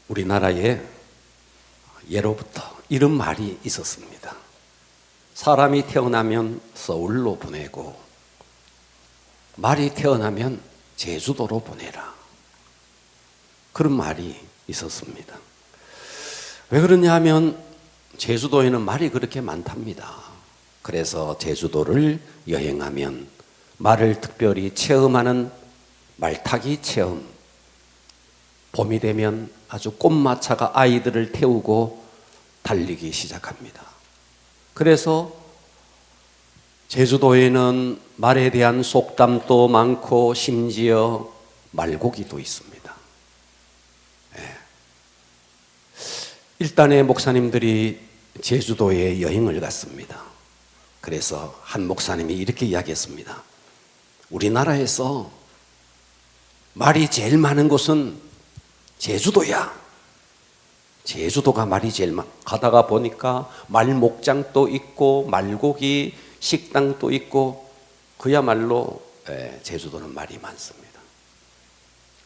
우리나라에 예로부터 이런 말이 있었습니다. 사람이 태어나면 서울로 보내고 말이 태어나면 제주도로 보내라. 그런 말이 있었습니다. 왜 그러냐 하면 제주도에는 말이 그렇게 많답니다. 그래서 제주도를 여행하면 말을 특별히 체험하는 말타기 체험, 봄이 되면 아주 꽃마차가 아이들을 태우고 달리기 시작합니다. 그래서 제주도에는 말에 대한 속담도 많고 심지어 말고기도 있습니다. 일단의 목사님들이 제주도에 여행을 갔습니다. 그래서 한 목사님이 이렇게 이야기했습니다. 우리나라에서 말이 제일 많은 곳은 제주도야. 제주도가 말이 제일 많아. 가다가 보니까 말 목장도 있고 말고기 식당도 있고 그야말로 제주도는 말이 많습니다.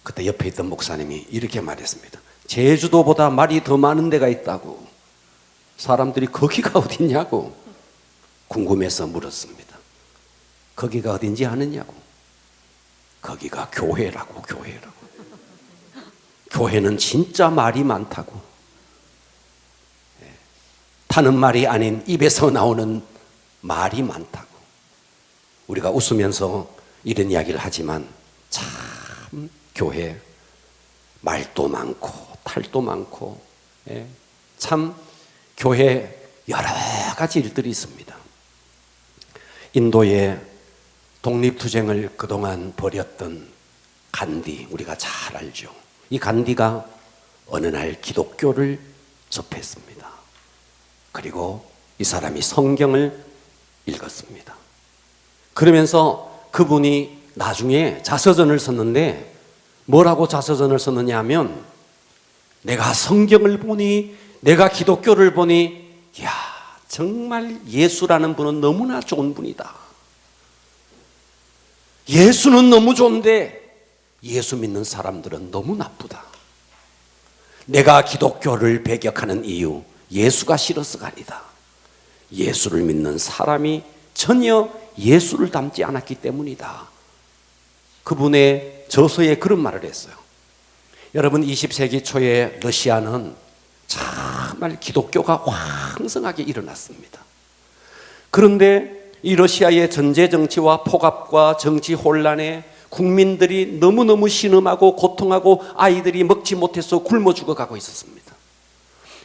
그때 옆에 있던 목사님이 이렇게 말했습니다. 제주도보다 말이 더 많은 데가 있다고. 사람들이 거기가 어딨냐고 궁금해서 물었습니다. 거기가 어딘지 아느냐고. 거기가 교회라고. 교회는 진짜 말이 많다고. 타는 말이 아닌 입에서 나오는 말이 많다고. 우리가 웃으면서 이런 이야기를 하지만 참 교회 말도 많고 탈도 많고 참 교회 여러 가지 일들이 있습니다. 인도에 독립투쟁을 그동안 벌였던 간디, 우리가 잘 알죠. 이 간디가 어느 날 기독교를 접했습니다. 그리고 이 사람이 성경을 읽었습니다. 그러면서 그분이 나중에 자서전을 썼는데 뭐라고 자서전을 썼느냐 하면 내가 성경을 보니 내가 기독교를 보니 이야 정말 예수라는 분은 너무나 좋은 분이다. 예수는 너무 좋은데 예수 믿는 사람들은 너무 나쁘다. 내가 기독교를 배격하는 이유 예수가 싫어서가 아니다. 예수를 믿는 사람이 전혀 예수를 닮지 않았기 때문이다. 그분의 저서에 그런 말을 했어요. 여러분 20세기 초에 러시아는 정말 기독교가 왕성하게 일어났습니다. 그런데 이 러시아의 전제 정치와 폭압과 정치 혼란에 국민들이 너무너무 신음하고 고통하고 아이들이 먹지 못해서 굶어 죽어가고 있었습니다.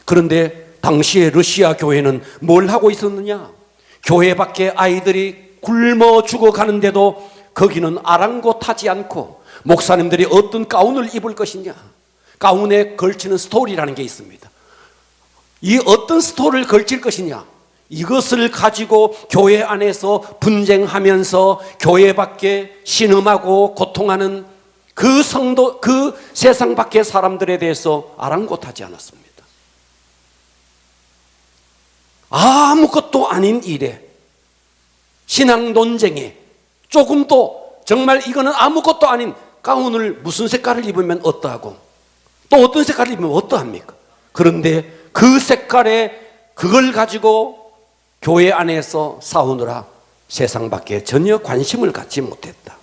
그런데 당시에 러시아 교회는 뭘 하고 있었느냐? 교회 밖에 아이들이 굶어 죽어가는데도 거기는 아랑곳하지 않고 목사님들이 어떤 가운을 입을 것이냐? 가운에 걸치는 스토리라는 게 있습니다. 이 어떤 스토리를 걸칠 것이냐? 이것을 가지고 교회 안에서 분쟁하면서 교회 밖에 신음하고 고통하는 그 성도, 그 세상 밖의 사람들에 대해서 아랑곳하지 않았습니다. 아무것도 아닌 일에, 신앙 논쟁에 조금도 정말 이거는 아무것도 아닌 가운을 무슨 색깔을 입으면 어떠하고 또 어떤 색깔을 입으면 어떠합니까? 그런데 그 색깔에 그걸 가지고 교회 안에서 싸우느라 세상 밖에 전혀 관심을 갖지 못했다.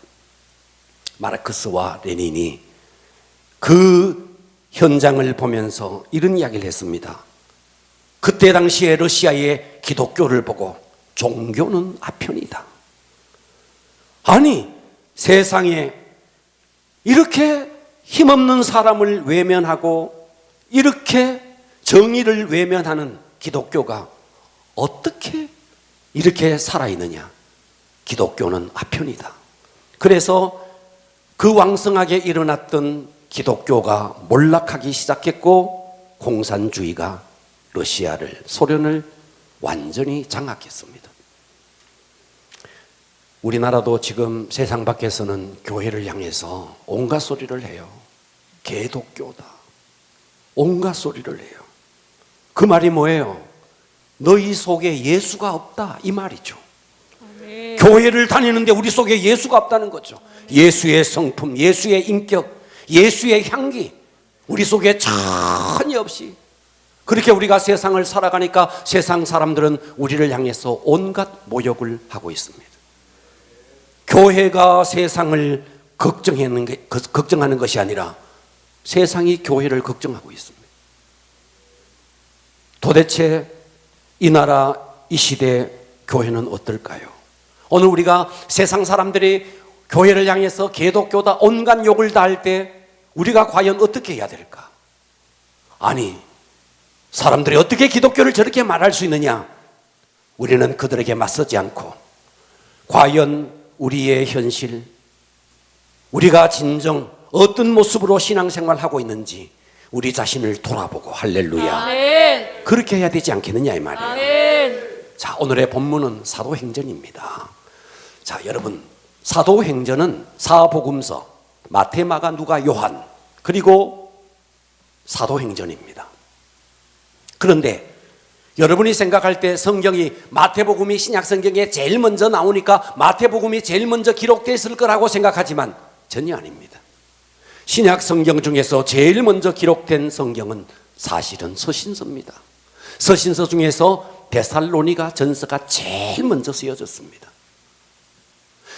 마르크스와 레닌이 그 현장을 보면서 이런 이야기를 했습니다. 그때 당시에 러시아의 기독교를 보고 종교는 아편이다. 아니 세상에 이렇게 힘없는 사람을 외면하고 이렇게 정의를 외면하는 기독교가 어떻게 이렇게 살아있느냐? 기독교는 아편이다. 그래서 그 왕성하게 일어났던 기독교가 몰락하기 시작했고 공산주의가 러시아를, 소련을 완전히 장악했습니다. 우리나라도 지금 세상 밖에서는 교회를 향해서 온갖 소리를 해요. 개독교다. 온갖 소리를 해요. 그 말이 뭐예요? 너희 속에 예수가 없다 이 말이죠. 아멘. 교회를 다니는데 우리 속에 예수가 없다는 거죠. 예수의 성품, 예수의 인격, 예수의 향기, 우리 속에 전혀 없이 그렇게 우리가 세상을 살아가니까 세상 사람들은 우리를 향해서 온갖 모욕을 하고 있습니다. 교회가 세상을 걱정하는 것이 아니라 세상이 교회를 걱정하고 있습니다. 도대체 이 나라 이 시대 교회는 어떨까요? 오늘 우리가 세상 사람들이 교회를 향해서 개독교다 온갖 욕을 다 할 때 우리가 과연 어떻게 해야 될까? 아니, 사람들이 어떻게 기독교를 저렇게 말할 수 있느냐? 우리는 그들에게 맞서지 않고 과연 우리의 현실, 우리가 진정 어떤 모습으로 신앙생활하고 있는지 우리 자신을 돌아보고 할렐루야. 아멘. 그렇게 해야 되지 않겠느냐 이 말이에요. 아멘. 자, 오늘의 본문은 사도행전입니다. 자, 여러분, 사도행전은 사복음서 마태, 마가, 누가, 요한 그리고 사도행전입니다. 그런데 여러분이 생각할 때 성경이 마태복음이 신약성경에 제일 먼저 나오니까 마태복음이 제일 먼저 기록되어 있을 거라고 생각하지만 전혀 아닙니다. 신약성경 중에서 제일 먼저 기록된 성경은 사실은 서신서입니다. 서신서 중에서 데살로니가 전서가 제일 먼저 쓰여졌습니다.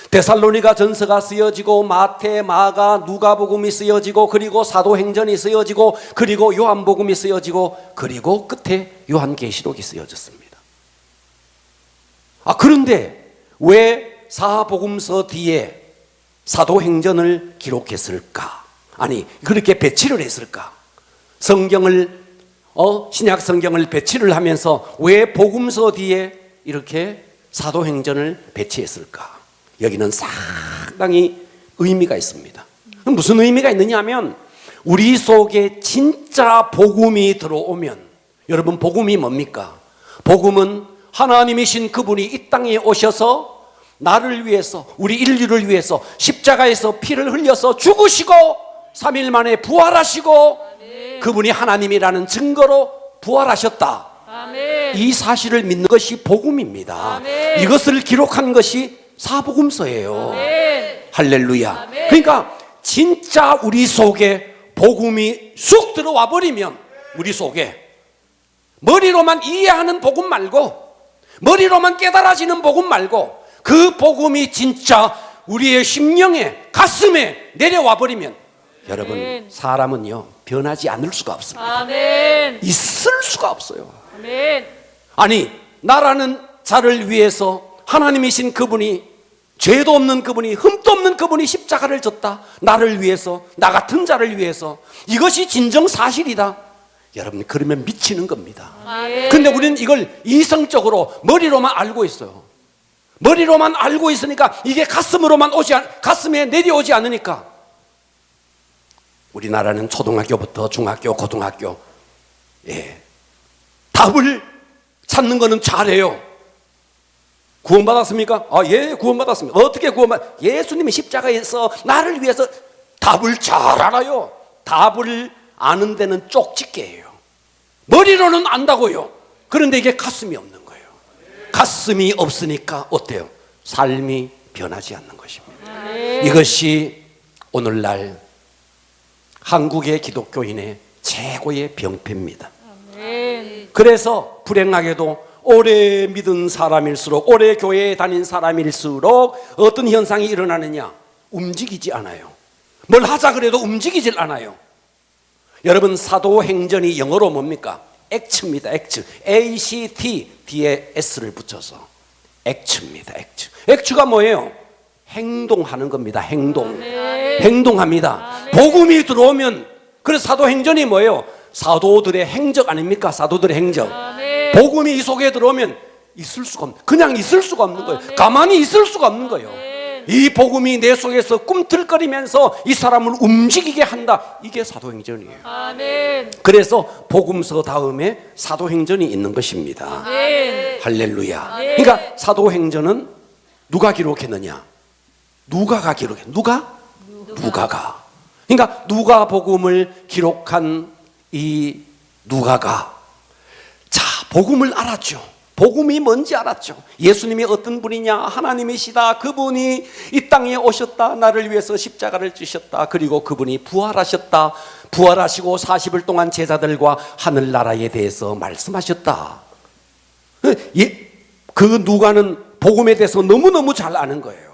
데살로니가 전서가 쓰여지고 마태, 마가, 누가복음이 쓰여지고 그리고 사도행전이 쓰여지고 그리고 요한복음이 쓰여지고 그리고 끝에 요한계시록이 쓰여졌습니다. 그런데 왜 사복음서 뒤에 사도행전을 기록했을까? 아니, 그렇게 배치를 했을까? 성경을 신약 성경을 배치를 하면서 왜 복음서 뒤에 이렇게 사도행전을 배치했을까? 여기는 상당히 의미가 있습니다. 무슨 의미가 있느냐 하면 우리 속에 진짜 복음이 들어오면, 여러분 복음이 뭡니까? 복음은 하나님이신 그분이 이 땅에 오셔서 나를 위해서, 우리 인류를 위해서 십자가에서 피를 흘려서 죽으시고 3일 만에 부활하시고 그분이 하나님이라는 증거로 부활하셨다. 아멘. 이 사실을 믿는 것이 복음입니다. 아멘. 이것을 기록한 것이 사복음서예요. 아멘. 할렐루야. 아멘. 그러니까 진짜 우리 속에 복음이 쑥 들어와 버리면 우리 속에 머리로만 이해하는 복음 말고 머리로만 깨달아지는 복음 말고 그 복음이 진짜 우리의 심령에 가슴에 내려와 버리면 여러분 아멘. 사람은요 변하지 않을 수가 없습니다. 아멘. 있을 수가 없어요. 아멘. 아니, 나라는 자를 위해서 하나님이신 그분이, 죄도 없는 그분이, 흠도 없는 그분이 십자가를 졌다. 나를 위해서, 나 같은 자를 위해서. 이것이 진정 사실이다. 여러분, 그러면 미치는 겁니다. 아멘. 근데 우리는 이걸 이성적으로 머리로만 알고 있어요. 머리로만 알고 있으니까 이게 가슴에 내려오지 않으니까 우리나라는 초등학교부터 중학교, 고등학교 답을 찾는 거는 잘해요. 구원받았습니까? 예, 구원받았습니다. 어떻게 예수님이 십자가에서 나를 위해서 답을 잘 알아요. 답을 아는 데는 쪽집게예요. 머리로는 안다고요. 그런데 이게 가슴이 없는 거예요. 가슴이 없으니까 어때요? 삶이 변하지 않는 것입니다. 이것이 오늘날 한국의 기독교인의 최고의 병폐입니다. 그래서 불행하게도 오래 믿은 사람일수록, 오래 교회에 다닌 사람일수록 어떤 현상이 일어나느냐? 움직이지 않아요. 뭘 하자 그래도 움직이질 않아요. 여러분, 사도행전이 영어로 뭡니까? 액츠입니다. 액츠. ACT 뒤에 S를 붙여서 액츠입니다. 액츠. 액츠가 뭐예요? 행동하는 겁니다. 행동. 행동합니다. 복음이 들어오면, 그래서 사도행전이 뭐예요? 사도들의 행적 아닙니까? 사도들의 행적. 복음이 이 속에 들어오면 그냥 있을 수가 없는 거예요. 가만히 있을 수가 없는 거예요. 이 복음이 내 속에서 꿈틀거리면서 이 사람을 움직이게 한다. 이게 사도행전이에요. 아멘. 그래서 복음서 다음에 사도행전이 있는 것입니다. 아멘. 할렐루야. 아멘. 그러니까 사도행전은 누가 기록했느냐? 누가가 기록해. 누가가. 그러니까 누가복음을 기록한 이 누가가, 자, 복음을 알았죠. 복음이 뭔지 알았죠. 예수님이 어떤 분이냐, 하나님이시다. 그분이 이 땅에 오셨다. 나를 위해서 십자가를 지셨다. 그리고 그분이 부활하셨다. 부활하시고 40일 동안 제자들과 하늘나라에 대해서 말씀하셨다. 그 누가는 복음에 대해서 너무너무 잘 아는 거예요.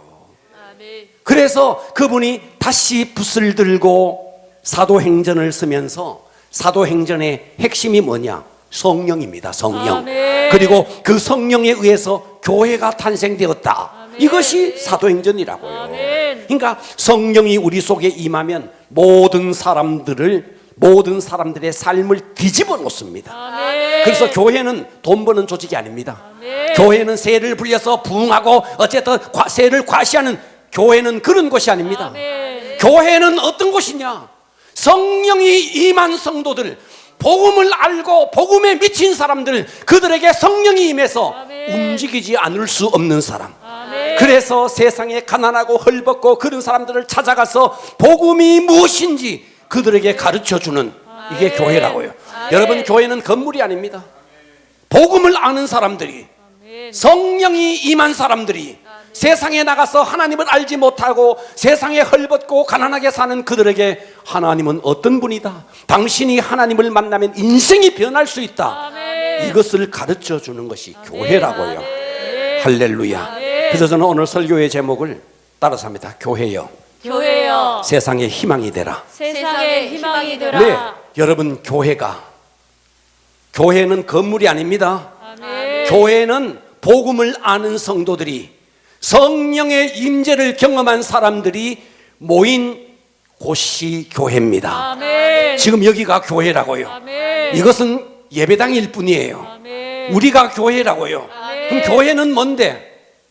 아멘. 그래서 그분이 다시 붓을 들고 사도행전을 쓰면서 사도행전의 핵심이 뭐냐? 성령입니다. 성령. 아멘. 그리고 그 성령에 의해서 교회가 탄생되었다. 아멘. 이것이 사도행전이라고요. 아멘. 그러니까 성령이 우리 속에 임하면 모든 사람들의 삶을 뒤집어 놓습니다. 아멘. 그래서 교회는 돈 버는 조직이 아닙니다. 아멘. 교회는 세를 불려서 부흥하고 어쨌든 세를 과시하는 교회는 그런 곳이 아닙니다. 아멘. 교회는 어떤 곳이냐? 성령이 임한 성도들, 복음을 알고 복음에 미친 사람들, 그들에게 성령이 임해서 아멘. 움직이지 않을 수 없는 사람. 아멘. 그래서 세상에 가난하고 헐벗고 그런 사람들을 찾아가서 복음이 무엇인지 그들에게 가르쳐주는 이게 아멘. 교회라고요. 아멘. 여러분, 교회는 건물이 아닙니다. 복음을 아는 사람들이, 아멘. 성령이 임한 사람들이 세상에 나가서 하나님을 알지 못하고 세상에 헐벗고 가난하게 사는 그들에게 하나님은 어떤 분이다, 당신이 하나님을 만나면 인생이 변할 수 있다, 아멘. 이것을 가르쳐 주는 것이 교회라고요. 아멘. 할렐루야. 아멘. 그래서 저는 오늘 설교의 제목을 따라서 합니다. 교회여, 교회여, 세상의 희망이 되라. 세상의 희망이 되라. 네, 여러분, 교회는 건물이 아닙니다. 아멘. 교회는 복음을 아는 성도들이, 성령의 임재를 경험한 사람들이 모인 곳이 교회입니다. 아멘. 지금 여기가 교회라고요. 아멘. 이것은 예배당일 뿐이에요. 아멘. 우리가 교회라고요. 그럼 교회는 뭔데?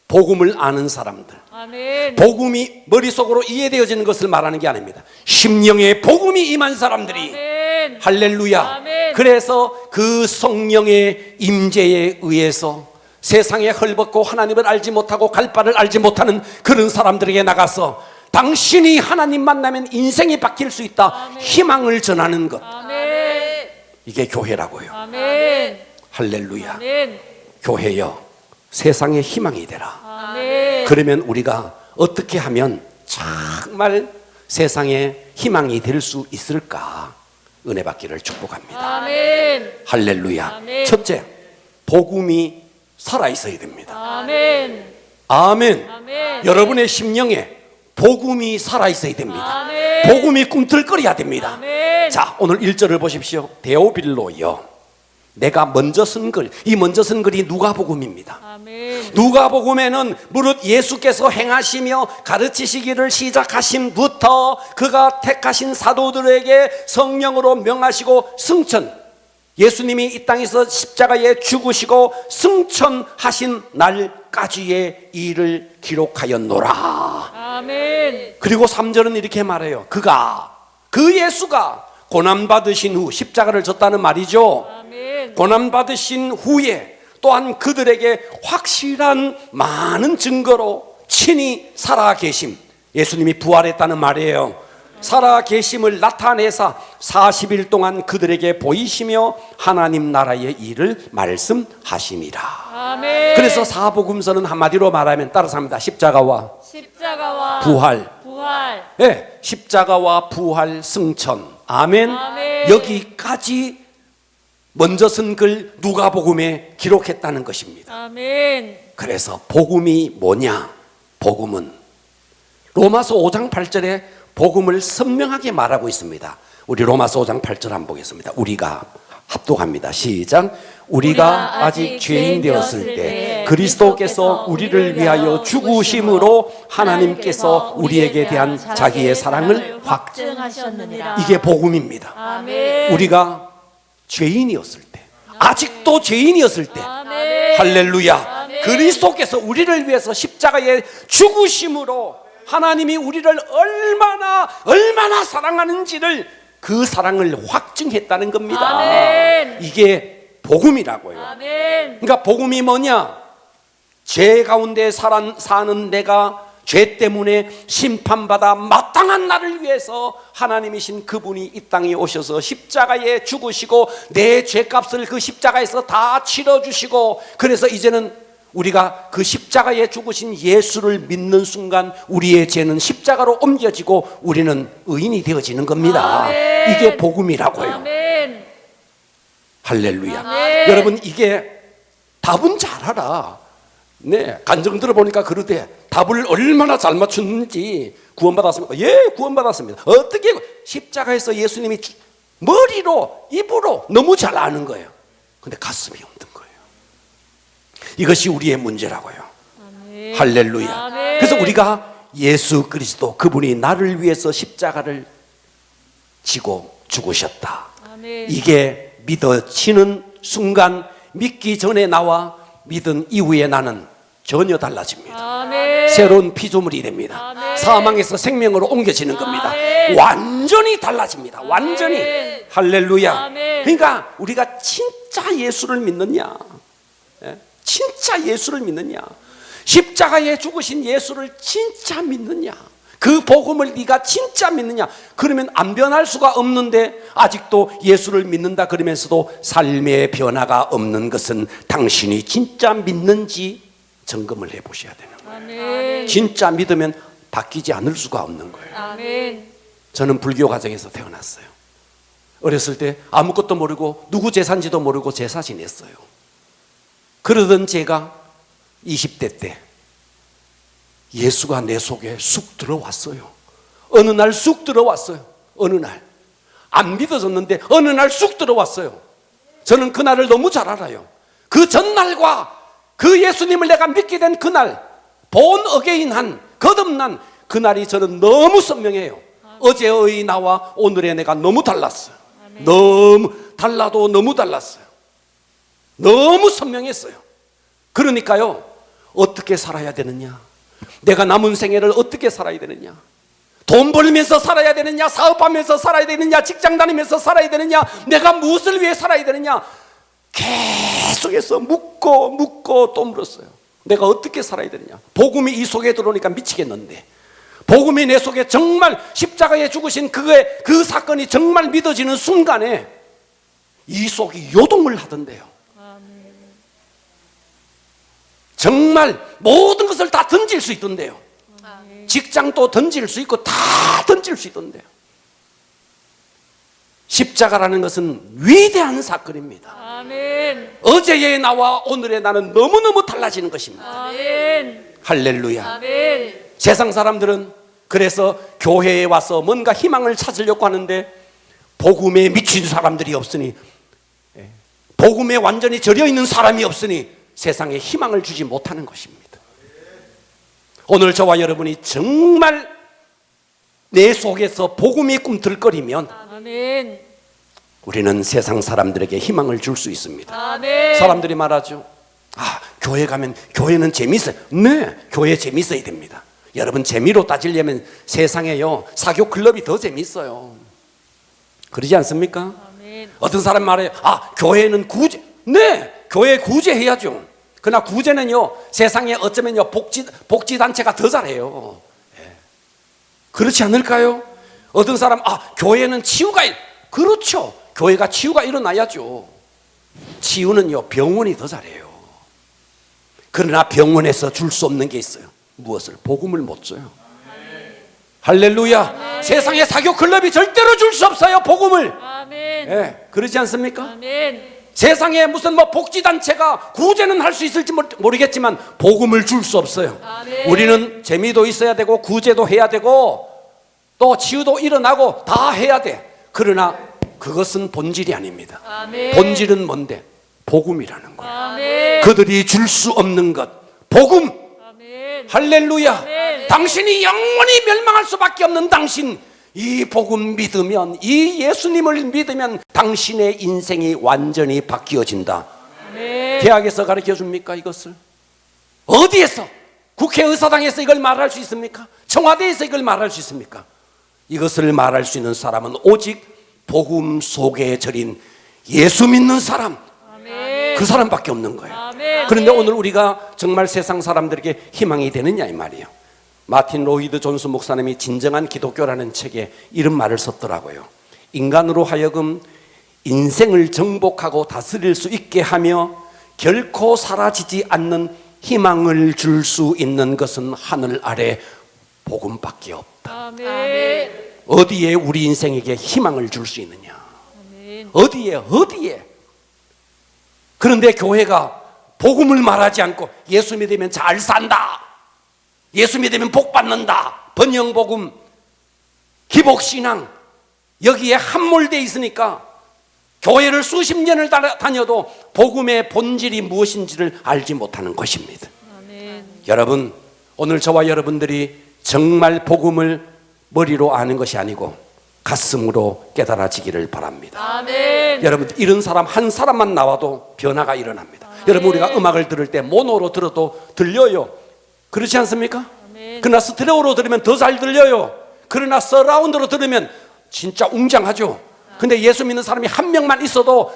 복음을 아는 사람들, 아멘. 복음이 머릿속으로 이해되어지는 것을 말하는 게 아닙니다. 심령의 복음이 임한 사람들이, 아멘. 할렐루야. 아멘. 그래서 그 성령의 임재에 의해서 세상에 헐벗고 하나님을 알지 못하고 갈 바를 알지 못하는 그런 사람들에게 나가서 당신이 하나님 만나면 인생이 바뀔 수 있다, 아멘. 희망을 전하는 것, 아멘. 이게 교회라고요. 아멘. 할렐루야. 아멘. 교회여, 세상의 희망이 되라. 아멘. 그러면 우리가 어떻게 하면 정말 세상에 희망이 될 수 있을까? 은혜 받기를 축복합니다. 아멘. 할렐루야. 아멘. 첫째, 복음이 살아 있어야 됩니다. 아멘. 아멘. 아멘. 여러분의 심령에 복음이 살아 있어야 됩니다. 아멘. 복음이 꿈틀거려야 됩니다. 아멘. 자, 오늘 1절을 보십시오. 데오빌로여, 내가 먼저 쓴 글, 이 먼저 쓴 글이 누가복음입니다. 아멘. 누가복음에는 무릇 예수께서 행하시며 가르치시기를 시작하심부터 그가 택하신 사도들에게 성령으로 명하시고 승천, 예수님이 이 땅에서 십자가에 죽으시고 승천하신 날까지의 일을 기록하였노라. 아멘. 그리고 3절은 이렇게 말해요. 그 예수가 고난받으신 후, 십자가를 졌다는 말이죠. 아멘. 고난받으신 후에 또한 그들에게 확실한 많은 증거로 친히 살아계심, 예수님이 부활했다는 말이에요. 살아계심을 나타내사 40일 동안 그들에게 보이시며 하나님 나라의 일을 말씀하심이라. 아멘. 그래서 사복음서는 한마디로 말하면 따라서 합니다. 십자가와 부활. 부활. 네, 십자가와 부활, 승천. 아멘. 아멘. 여기까지 먼저 쓴 글 누가복음에 기록했다는 것입니다. 아멘. 그래서 복음이 뭐냐? 복음은 로마서 5장 8절에 복음을 선명하게 말하고 있습니다. 우리 로마서 5장 8절 한번 보겠습니다. 우리가 합독합니다. 시작. 우리가 아직 죄인 되었을 때 그리스도께서 우리를 위하여 죽으심으로 하나님께서 우리에게 대한 자기의 사랑을 확증하셨느니라. 이게 복음입니다. 아멘. 우리가 죄인이었을 때, 아직도 죄인이었을 때, 아멘. 할렐루야. 아멘. 그리스도께서 우리를 위해서 십자가에 죽으심으로 하나님이 우리를 얼마나 사랑하는지를, 그 사랑을 확증했다는 겁니다. 아멘. 이게 복음이라고요. 아멘. 그러니까 복음이 뭐냐? 죄 가운데 사는 내가 죄 때문에 심판받아 마땅한 나를 위해서 하나님이신 그분이 이 땅에 오셔서 십자가에 죽으시고 내 죄값을 그 십자가에서 다 치러주시고, 그래서 이제는 우리가 그 십자가에 죽으신 예수를 믿는 순간 우리의 죄는 십자가로 옮겨지고 우리는 의인이 되어지는 겁니다. 아멘. 이게 복음이라고요. 아멘. 할렐루야. 아멘. 여러분, 이게 답은 잘 알아. 네, 간증 들어보니까 그러대. 답을 얼마나 잘 맞췄는지. 구원받았습니까? 예, 구원받았습니다. 어떻게? 십자가에서 예수님이 머리로, 입으로 너무 잘 아는 거예요. 근데 가슴이 없는 거예요. 이것이 우리의 문제라고요. 아멘. 할렐루야. 아멘. 그래서 우리가 예수 그리스도, 그분이 나를 위해서 십자가를 지고 죽으셨다. 아멘. 이게 믿어지는 순간, 믿기 전에 나와 믿은 이후에 나는 전혀 달라집니다. 아멘. 새로운 피조물이 됩니다. 아멘. 사망에서 생명으로 옮겨지는 겁니다. 아멘. 완전히 달라집니다. 완전히. 아멘. 할렐루야. 아멘. 그러니까 우리가 진짜 예수를 믿느냐, 예? 진짜 예수를 믿느냐, 십자가에 죽으신 예수를 진짜 믿느냐, 그 복음을 네가 진짜 믿느냐, 그러면 안 변할 수가 없는데 아직도 예수를 믿는다 그러면서도 삶의 변화가 없는 것은 당신이 진짜 믿는지 점검을 해보셔야 되는 거예요. 아멘. 진짜 믿으면 바뀌지 않을 수가 없는 거예요. 아멘. 저는 불교 가정에서 태어났어요. 어렸을 때 아무것도 모르고 누구 제사인지도 모르고 제사 지냈어요. 그러던 제가 20대 때 예수가 내 속에 쑥 들어왔어요. 어느 날 쑥 들어왔어요. 어느 날 안 믿어졌는데 어느 날 쑥 들어왔어요. 저는 그날을 너무 잘 알아요. 그 전날과 그 예수님을 내가 믿게 된 그날, 본 어게인한 거듭난 그날이 저는 너무 선명해요. 어제의 나와 오늘의 내가 너무 달랐어요. 너무 달라도 너무 달랐어요. 너무 선명했어요. 그러니까요, 어떻게 살아야 되느냐, 내가 남은 생애를 어떻게 살아야 되느냐, 돈 벌면서 살아야 되느냐, 사업하면서 살아야 되느냐, 직장 다니면서 살아야 되느냐, 내가 무엇을 위해 살아야 되느냐, 계속해서 묻고 또 물었어요. 내가 어떻게 살아야 되느냐. 복음이 이 속에 들어오니까 미치겠는데, 복음이 내 속에 정말 십자가에 죽으신 그 사건이 정말 믿어지는 순간에 이 속이 요동을 하던데요. 정말 모든 것을 다 던질 수 있던데요. 직장도 던질 수 있고 다 던질 수 있던데요. 십자가라는 것은 위대한 사건입니다. 아멘. 어제의 나와 오늘의 나는 너무너무 달라지는 것입니다. 아멘. 할렐루야. 아멘. 세상 사람들은 그래서 교회에 와서 뭔가 희망을 찾으려고 하는데 복음에 미친 사람들이 없으니, 복음에 완전히 절여 있는 사람이 없으니 세상에 희망을 주지 못하는 것입니다. 오늘 저와 여러분이 정말 내 속에서 복음이 꿈틀거리면 아멘. 우리는 세상 사람들에게 희망을 줄 수 있습니다. 아멘. 사람들이 말하죠. 교회 가면 교회는 재미있어요. 네, 교회 재미있어야 됩니다. 여러분, 재미로 따지려면 세상에요, 사교 클럽이 더 재미있어요. 그러지 않습니까? 아멘. 어떤 사람 말해요. 교회는 구제. 네, 교회 구제해야죠. 그러나 구제는요, 세상에 어쩌면요, 복지단체가 더 잘해요. 그렇지 않을까요? 어떤 사람, 교회는 치유가, 그렇죠. 교회가 치유가 일어나야죠. 치유는요, 병원이 더 잘해요. 그러나 병원에서 줄 수 없는 게 있어요. 무엇을? 복음을 못 줘요. 할렐루야. 세상에 사교 클럽이 절대로 줄 수 없어요, 복음을. 아멘. 그러지 않습니까? 아멘. 세상에 무슨 복지단체가 구제는 할 수 있을지 모르겠지만 복음을 줄 수 없어요. 아멘. 우리는 재미도 있어야 되고 구제도 해야 되고 또 치유도 일어나고 다 해야 돼. 그러나 그것은 본질이 아닙니다. 아멘. 본질은 뭔데? 복음이라는 거예요. 아멘. 그들이 줄 수 없는 것, 복음. 아멘. 할렐루야. 아멘. 당신이 영원히 멸망할 수밖에 없는 당신, 이 복음 믿으면, 이 예수님을 믿으면 당신의 인생이 완전히 바뀌어진다. 아멘. 대학에서 가르쳐 줍니까 이것을? 어디에서? 국회의사당에서 이걸 말할 수 있습니까? 청와대에서 이걸 말할 수 있습니까? 이것을 말할 수 있는 사람은 오직 복음 속에 절인 예수 믿는 사람, 아멘. 그 사람밖에 없는 거예요. 아멘. 그런데 오늘 우리가 정말 세상 사람들에게 희망이 되느냐 이 말이에요. 마틴 로이드 존스 목사님이 진정한 기독교라는 책에 이런 말을 썼더라고요. 인간으로 하여금 인생을 정복하고 다스릴 수 있게 하며 결코 사라지지 않는 희망을 줄 수 있는 것은 하늘 아래 복음밖에 없다. 아멘. 어디에 우리 인생에게 희망을 줄 수 있느냐? 아멘. 어디에? 그런데 교회가 복음을 말하지 않고 예수 믿으면 잘 산다, 예수 믿으면 복 받는다, 번영복음, 기복신앙, 여기에 함몰되어 있으니까 교회를 수십 년을 다녀도 복음의 본질이 무엇인지를 알지 못하는 것입니다. 아멘. 여러분, 오늘 저와 여러분들이 정말 복음을 머리로 아는 것이 아니고 가슴으로 깨달아지기를 바랍니다. 아멘. 여러분, 이런 사람 한 사람만 나와도 변화가 일어납니다. 여러분, 우리가 음악을 들을 때 모노로 들어도 들려요. 그렇지 않습니까? 아멘. 그러나 스테레오로 들으면 더 잘 들려요. 그러나 서라운드로 들으면 진짜 웅장하죠. 근데 예수 믿는 사람이 한 명만 있어도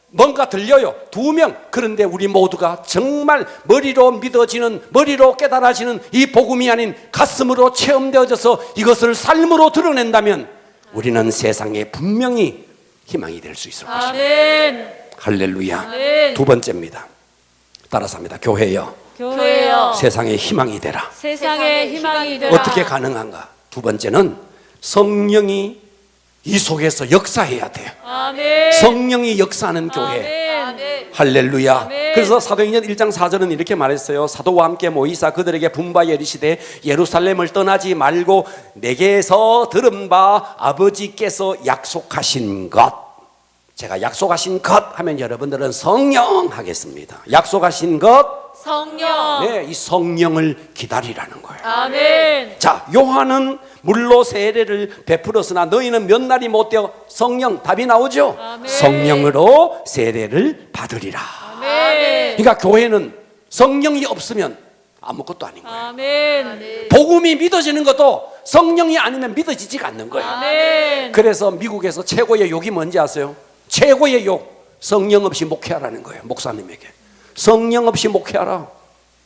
뭔가 들려요. 두 명. 그런데 우리 모두가 정말 머리로 믿어지는, 머리로 깨달아지는 이 복음이 아닌 가슴으로 체험되어져서 이것을 삶으로 드러낸다면 우리는 세상에 분명히 희망이 될 수 있을 것입니다. 아멘. 할렐루야. 아멘. 두 번째입니다. 따라서 합니다. 교회여, 교회여, 세상에 희망이 되라. 세상의 희망이 되라. 어떻게 가능한가? 두 번째는 성령이 이 속에서 역사해야 돼요. 아멘. 성령이 역사하는 교회. 아멘. 할렐루야. 아멘. 그래서 사도행전 1장 4절은 이렇게 말했어요. 사도와 함께 모이사 그들에게 분바에 이르시되 예루살렘을 떠나지 말고 내게서 들은 바 아버지께서 약속하신 것. 제가 약속하신 것 하면 여러분들은 성령 하겠습니다. 약속하신 것. 성령. 네, 이 성령을 기다리라는 거예요. 아멘. 자, 요한은 물로 세례를 베풀었으나 너희는 몇 날이 못 되어 성령, 답이 나오죠? 아멘. 성령으로 세례를 받으리라. 아멘. 그러니까 교회는 성령이 없으면 아무것도 아닌 거예요. 아멘. 복음이 믿어지는 것도 성령이 아니면 믿어지지가 않는 거예요. 아멘. 그래서 미국에서 최고의 욕이 뭔지 아세요? 최고의 욕, 성령 없이 목회하라는 거예요. 목사님에게 성령 없이 목회하라.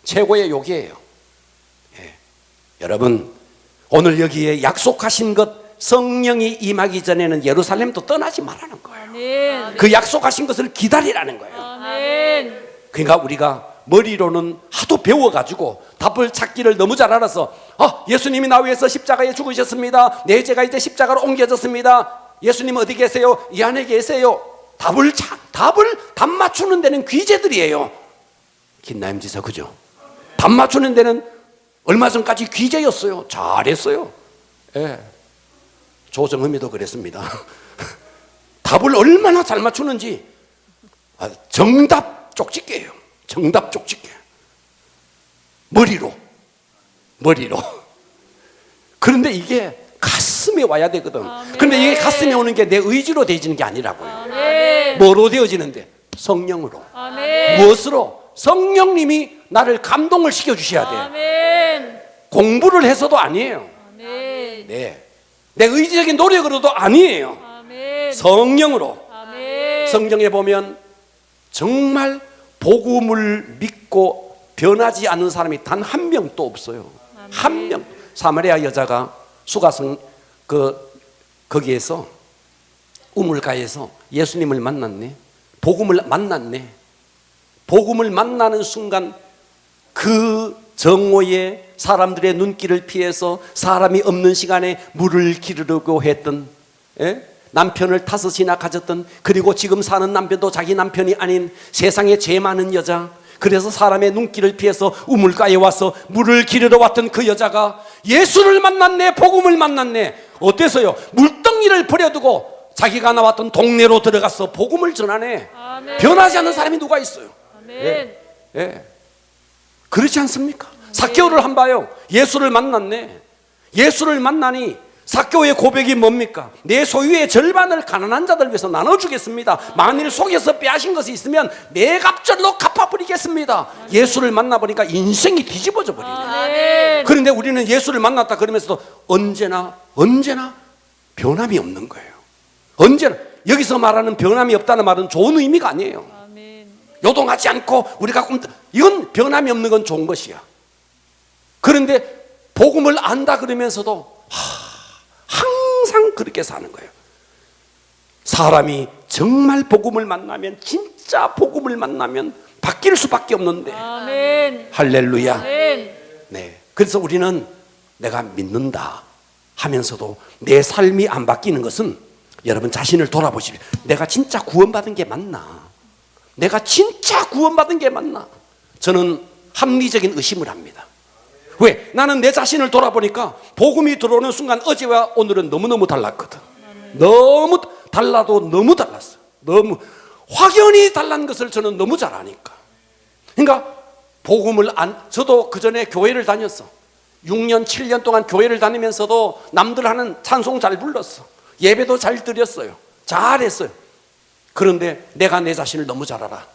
최고의 욕이에요. 예. 여러분, 오늘 여기에 약속하신 것, 성령이 임하기 전에는 예루살렘도 떠나지 말라는 거예요. 아멘. 그 약속하신 것을 기다리라는 거예요. 아멘. 그러니까 우리가 머리로는 하도 배워가지고 답을 찾기를 너무 잘 알아서, 예수님이 나 위해서 십자가에 죽으셨습니다. 내 죄가 이제 십자가로 옮겨졌습니다. 예수님 어디 계세요? 이 안에 계세요. 답 맞추는 데는 귀재들이에요. 김나임지사, 그죠? 답 맞추는 데는 얼마 전까지 귀재였어요. 잘했어요. 예. 조정흠이도 그랬습니다. 답을 얼마나 잘 맞추는지. 정답 쪽집게예요. 정답 쪽집게. 머리로. 그런데 이게 가슴에 와야 되거든. 그런데 이게 가슴에 오는 게 내 의지로 되어지는 게 아니라고요. 아멘. 뭐로 되어지는데? 성령으로. 아멘. 무엇으로? 성령님이 나를 감동을 시켜주셔야 돼요. 아멘. 공부를 해서도 아니에요. 아멘. 네. 내 의지적인 노력으로도 아니에요. 아멘. 성령으로. 아멘. 성경에 보면 정말 복음을 믿고 변하지 않는 사람이 단 한 명도 없어요. 한 명. 사마리아 여자가 수가성 거기에서 우물가에서 예수님을 만났네. 복음을 만났네. 복음을 만나는 순간 그 정오에 사람들의 눈길을 피해서 사람이 없는 시간에 물을 기르려고 했던, 남편을 5이나 가졌던, 그리고 지금 사는 남편도 자기 남편이 아닌 세상에 죄 많은 여자, 그래서 사람의 눈길을 피해서 우물가에 와서 물을 기르러 왔던 그 여자가 예수를 만났네. 복음을 만났네. 어때서요? 물덩이를 버려두고 자기가 나왔던 동네로 들어가서 복음을 전하네. 아멘. 변하지 않는 사람이 누가 있어요? 아멘. 예. 그렇지 않습니까? 삭개오를 한 봐요. 예수를 만났네. 예수를 만나니 삭개오의 고백이 뭡니까? 내 소유의 절반을 가난한 자들 위해서 나눠주겠습니다. 만일 속에서 빼앗은 것이 있으면 내 갑절로 갚아버리겠습니다. 예수를 만나보니까 인생이 뒤집어져 버리네. 아멘. 그런데 우리는 예수를 만났다 그러면서도 언제나 변함이 없는 거예요. 언제나. 여기서 말하는 변함이 없다는 말은 좋은 의미가 아니에요. 아멘. 요동하지 않고 우리가 이건 변함이 없는 건 좋은 것이야. 그런데 복음을 안다 그러면서도 항상 그렇게 사는 거예요. 사람이 정말 복음을 만나면, 진짜 복음을 만나면 바뀔 수밖에 없는데. 아멘. 할렐루야. 아멘. 네. 그래서 우리는 내가 믿는다 하면서도 내 삶이 안 바뀌는 것은, 여러분 자신을 돌아보십시오. 내가 진짜 구원받은 게 맞나? 내가 진짜 구원받은 게 맞나? 저는 합리적인 의심을 합니다. 왜? 나는 내 자신을 돌아보니까 복음이 들어오는 순간 어제와 오늘은 너무너무 달랐거든. 너무 달라도 너무 달랐어요. 너무 확연히 달란 것을 저는 너무 잘 아니까. 그러니까 복음을 저도 그 전에 교회를 다녔어. 6년 7년 동안 교회를 다니면서도 남들 하는 찬송 잘 불렀어. 예배도 잘 드렸어요. 잘했어요. 그런데 내가 내 자신을 너무 잘 알아.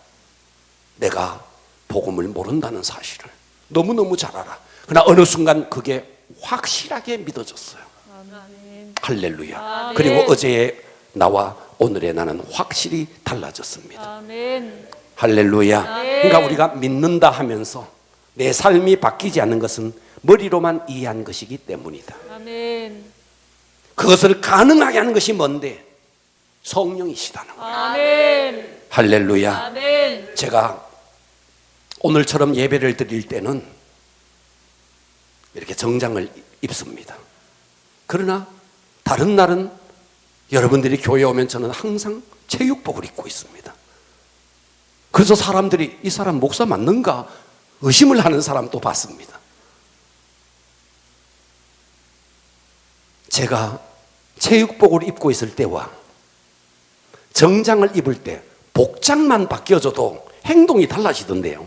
내가 복음을 모른다는 사실을 너무너무 잘 알아. 그러나 어느 순간 그게 확실하게 믿어졌어요. 아멘. 할렐루야. 아멘. 그리고 어제의 나와 오늘의 나는 확실히 달라졌습니다. 아멘. 할렐루야. 아멘. 그러니까 우리가 믿는다 하면서 내 삶이 바뀌지 않는 것은 머리로만 이해한 것이기 때문이다. 아멘. 그것을 가능하게 하는 것이 뭔데? 성령이시다는 거예요. 아멘. 할렐루야. 아멘. 제가 오늘처럼 예배를 드릴 때는 이렇게 정장을 입습니다. 그러나 다른 날은 여러분들이 교회 오면 저는 항상 체육복을 입고 있습니다. 그래서 사람들이 이 사람 목사 맞는가 의심을 하는 사람도 봤습니다. 제가 체육복을 입고 있을 때와 정장을 입을 때 복장만 바뀌어져도 행동이 달라지던데요.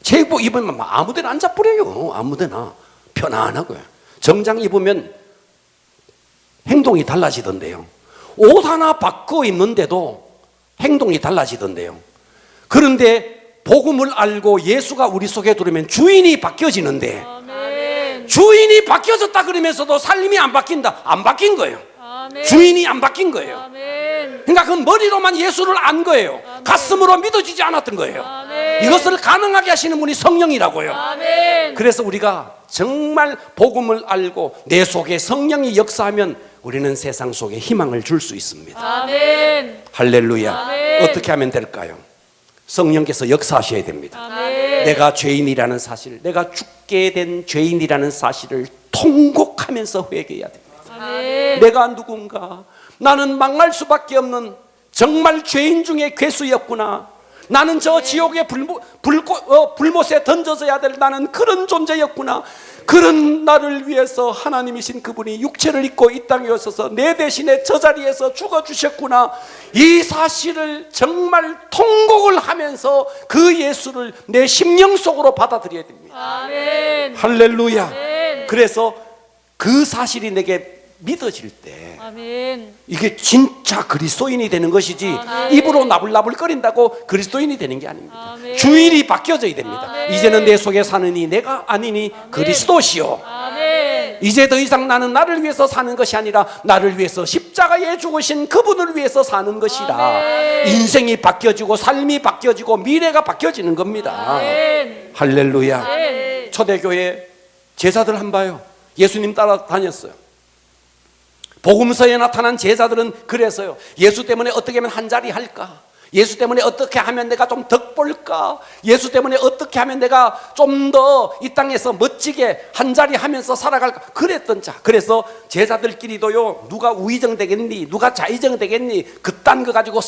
체육복 입으면 아무데나 앉아버려요. 아무데나. 편안하고요. 정장 입으면 행동이 달라지던데요. 옷 하나 바꿔 입는데도 행동이 달라지던데요. 그런데 복음을 알고 예수가 우리 속에 들어오면 주인이 바뀌어지는데, 아멘. 주인이 바뀌어졌다 그러면서도 삶이 안 바뀐다. 안 바뀐 거예요. 아멘. 주인이 안 바뀐 거예요. 아멘. 그러니까 그건 머리로만 예수를 안 거예요. 가슴으로 믿어지지 않았던 거예요. 아멘. 이것을 가능하게 하시는 분이 성령이라고요. 아멘. 그래서 우리가 정말 복음을 알고 내 속에 성령이 역사하면 우리는 세상 속에 희망을 줄 수 있습니다. 아멘. 할렐루야. 아멘. 어떻게 하면 될까요? 성령께서 역사하셔야 됩니다. 아멘. 내가 죄인이라는 사실, 내가 죽게 된 죄인이라는 사실을 통곡하면서 회개해야 됩니다. 아멘. 내가 누군가? 나는 망할 수밖에 없는 정말 죄인 중에 괴수였구나. 나는 저 지옥의 불못에 던져져야 될 나는 그런 존재였구나. 그런 나를 위해서 하나님이신 그분이 육체를 입고 이 땅에 오셔서 내 대신에 저 자리에서 죽어주셨구나. 이 사실을 정말 통곡을 하면서 그 예수를 내 심령 속으로 받아들여야 됩니다. 아멘. 할렐루야. 아멘. 그래서 그 사실이 내게 믿어질 때 아멘. 이게 진짜 그리스도인이 되는 것이지, 아멘. 입으로 나불나불거린다고 그리스도인이 되는 게 아닙니다. 아멘. 주인이 바뀌어져야 됩니다. 아멘. 이제는 내 속에 사느니 내가 아니니 그리스도시요. 아멘. 이제 더 이상 나는 나를 위해서 사는 것이 아니라 나를 위해서 십자가에 죽으신 그분을 위해서 사는 것이라. 아멘. 인생이 바뀌어지고 삶이 바뀌어지고 미래가 바뀌어지는 겁니다. 아멘. 할렐루야. 아멘. 초대교회 제자들 한 봐요. 예수님 따라 다녔어요. 복음서에 나타난 제자들은 그래서요. 예수 때문에 어떻게 하면 한 자리 할까? 예수 때문에 어떻게 하면 내가 좀 덕볼까? 예수 때문에 어떻게 하면 내가 좀 더 이 땅에서 멋지게 한 자리 하면서 살아갈까? 그랬던 자. 그래서 제자들끼리도요. 누가 우의정 되겠니? 누가 좌의정 되겠니? 그딴 거 가지고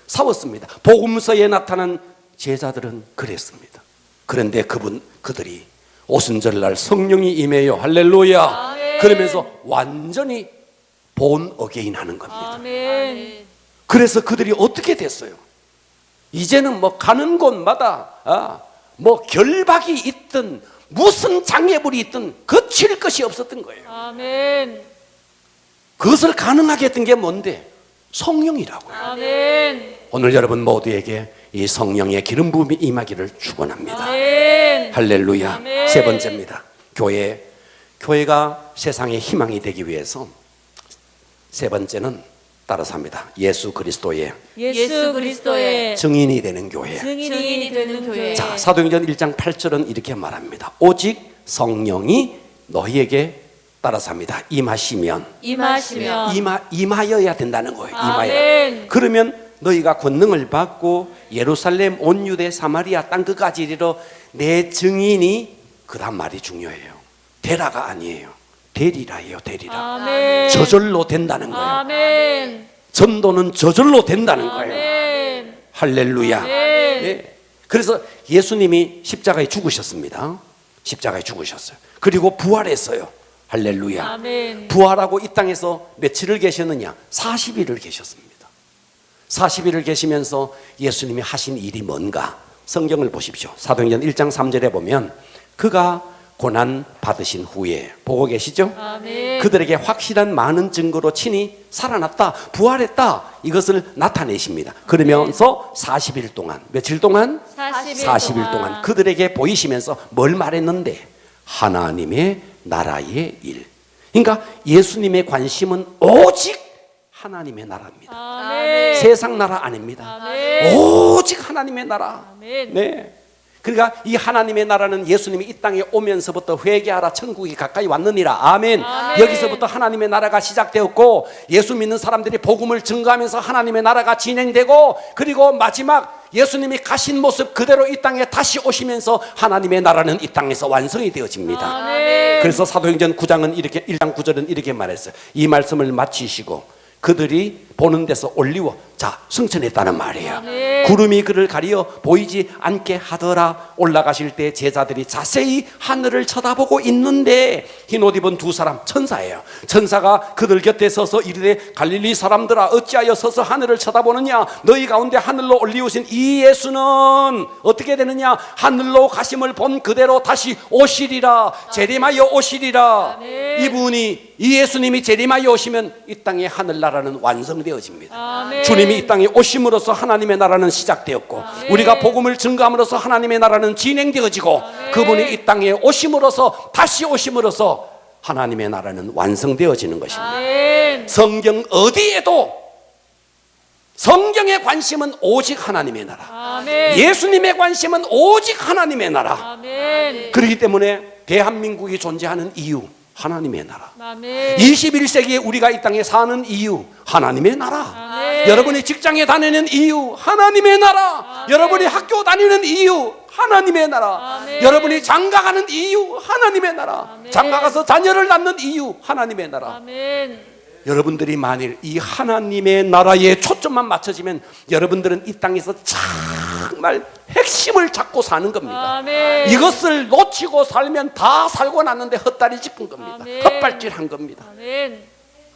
싸웠습니다. 복음서에 나타난 제자들은 그랬습니다. 그런데 그들이 오순절날 성령이 임해요. 할렐루야. 아멘. 그러면서 완전히 본 어게인 하는 겁니다. 아멘. 그래서 그들이 어떻게 됐어요? 이제는 뭐 가는 곳마다 뭐 결박이 있든 무슨 장애물이 있든 거칠 것이 없었던 거예요. 아멘. 그것을 가능하게 했던 게 뭔데? 성령이라고요. 아멘. 오늘 여러분 모두에게 이 성령의 기름 부음이 임하기를 축원합니다. 아멘. 할렐루야. 아멘. 세 번째입니다. 교회가 세상의 희망이 되기 위해서 세 번째는 따라서 합니다. 예수 그리스도의 증인이 되는 교회. 증인이 되는 교회. 자, 사도행전 1장 8절은 이렇게 말합니다. 오직 성령이 너희에게 따라서 합니다. 임하시면 임하시면 임하여야 된다는 거예요. 임하여. 아멘. 그러면 너희가 권능을 받고 예루살렘 온 유대 사마리아 땅 끝까지 이르러 내 증인이 그란 말이 중요해요. 되라가 아니에요. 되리라예요. 되리라. 아멘. 저절로 된다는 거예요. 아멘. 전도는 저절로 된다는 거예요. 아멘. 할렐루야. 아멘. 네. 그래서 예수님이 십자가에 죽으셨습니다. 십자가에 죽으셨어요. 그리고 부활했어요. 할렐루야. 아멘. 부활하고 이 땅에서 며칠을 계셨느냐? 40일을 계셨습니다. 40일을 계시면서 예수님이 하신 일이 뭔가? 성경을 보십시오. 사도행전 1장 3절에 보면 그가 고난 받으신 후에 보고 계시죠? 아멘. 그들에게 확실한 많은 증거로 친히 살아났다, 부활했다 이것을 나타내십니다. 그러면서 40일 동안, 며칠 동안? 40일 동안 그들에게 보이시면서 뭘 말했는데? 하나님의 나라의 일. 그러니까 예수님의 관심은 오직 하나님의 나라입니다. 아멘. 세상 나라 아닙니다. 아멘. 오직 하나님의 나라. 아멘. 네. 그러니까 이 하나님의 나라는 예수님이 이 땅에 오면서부터 회개하라 천국이 가까이 왔느니라. 아멘. 아멘. 여기서부터 하나님의 나라가 시작되었고 예수 믿는 사람들이 복음을 증거하면서 하나님의 나라가 진행되고 그리고 마지막 예수님이 가신 모습 그대로 이 땅에 다시 오시면서 하나님의 나라는 이 땅에서 완성이 되어집니다. 아멘. 그래서 사도행전 9장은 이렇게 1장 9절은 이렇게 말했어요. 이 말씀을 마치시고 그들이 보는 데서 올리워 자 승천했다는 말이에요. 아멘. 구름이 그를 가리어 보이지 않게 하더라. 올라가실 때 제자들이 자세히 하늘을 쳐다보고 있는데 흰옷 입은 두 사람 천사예요. 천사가 그들 곁에 서서 이르되 갈릴리 사람들아 어찌하여 서서 하늘을 쳐다보느냐. 너희 가운데 하늘로 올리우신 이 예수는 어떻게 되느냐. 하늘로 가심을 본 그대로 다시 오시리라. 재림하여 오시리라. 아멘. 이분이 이 예수님이 재림하여 오시면 이 땅의 하늘나라는 완성되어집니다. 아멘. 주님이 이 땅에 오심으로써 하나님의 나라는 시작되었고 아멘. 우리가 복음을 증거함으로써 하나님의 나라는 진행되어지고 아멘. 그분이 이 땅에 오심으로써 다시 오심으로써 하나님의 나라는 완성되어지는 것입니다. 아멘. 성경 어디에도 성경의 관심은 오직 하나님의 나라. 아멘. 예수님의 관심은 오직 하나님의 나라. 아멘. 그렇기 때문에 대한민국이 존재하는 이유 하나님의 나라. 아멘. 21세기에 우리가 이 땅에 사는 이유 하나님의 나라. 아멘. 여러분이 직장에 다니는 이유 하나님의 나라. 아멘. 여러분이 학교 다니는 이유 하나님의 나라. 아멘. 여러분이 장가 가는 이유 하나님의 나라. 아멘. 장가 가서 자녀를 낳는 이유 하나님의 나라. 아멘. 여러분들이 만일 이 하나님의 나라에 초점만 맞춰지면 여러분들은 이 땅에서 정말 핵심을 잡고 사는 겁니다. 아멘. 이것을 놓치고 살면 다 살고 났는데 헛다리 짚은 겁니다. 아멘. 헛발질한 겁니다. 아멘.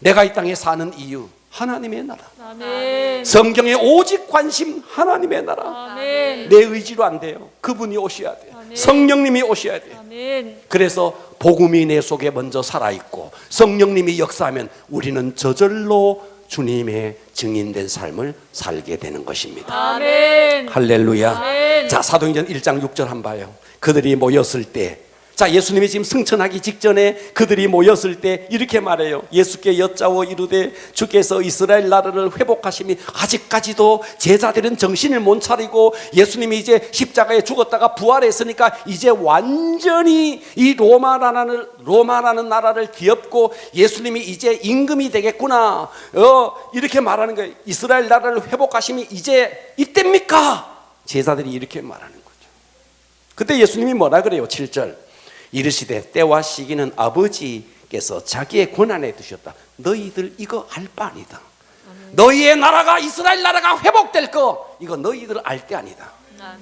내가 이 땅에 사는 이유 하나님의 나라. 아멘. 성경의 오직 관심 하나님의 나라. 아멘. 내 의지로 안 돼요. 그분이 오셔야 돼요. 아멘. 성령님이 오셔야 돼요. 아멘. 그래서 복음이 내 속에 먼저 살아있고 성령님이 역사하면 우리는 저절로 주님의 증인된 삶을 살게 되는 것입니다. 아멘. 할렐루야. 아멘. 자, 사도행전 1장 6절 한번 봐요. 그들이 모였을 때, 자, 예수님이 지금 승천하기 직전에 그들이 모였을 때 이렇게 말해요. 예수께 여짜오 이르되 주께서 이스라엘 나라를 회복하심이 아직까지도 제자들은 정신을 못 차리고 예수님이 이제 십자가에 죽었다가 부활했으니까 이제 완전히 이 로마라는 나라를 뒤엎고 예수님이 이제 임금이 되겠구나. 이렇게 말하는 거예요. 이스라엘 나라를 회복하심이 이제 이때입니까? 제자들이 이렇게 말하는 거죠. 그때 예수님이 뭐라 그래요? 7절. 이르시되 때와 시기는 아버지께서 자기의 권한에 두셨다. 너희들 이거 알 바 아니다. 너희의 나라가 이스라엘 나라가 회복될 거 이거 너희들 알 때 아니다. 아멘.